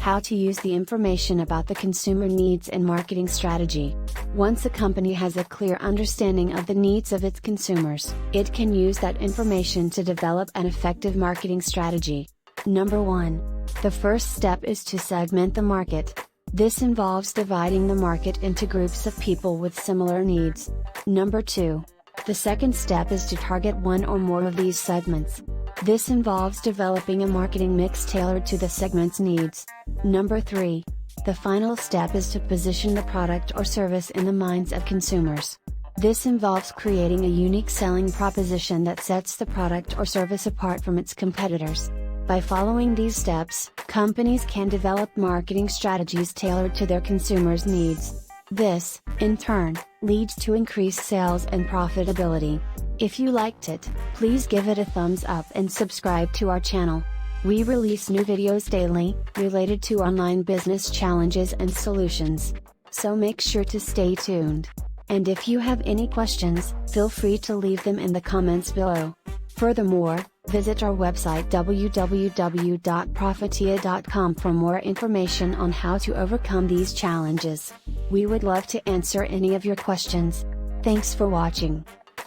How to use the information about the consumer needs and marketing strategy. Once a company has a clear understanding of the needs of its consumers, it can use that information to develop an effective marketing strategy. Number 1. The first step is to segment the market. This involves dividing the market into groups of people with similar needs. Number 2. The second step is to target one or more of these segments. This involves developing a marketing mix tailored to the segment's needs. Number 3. The final step is to position the product or service in the minds of consumers. This involves creating a unique selling proposition that sets the product or service apart from its competitors. By following these steps, companies can develop marketing strategies tailored to their consumers' needs. This, in turn, leads to increased sales and profitability. If you liked it, please give it a thumbs up and subscribe to our channel. We release new videos daily, related to online business challenges and solutions. So make sure to stay tuned. And if you have any questions, feel free to leave them in the comments below. Furthermore, visit our website www.profitiya.com for more information on how to overcome these challenges. We would love to answer any of your questions. Thanks for watching.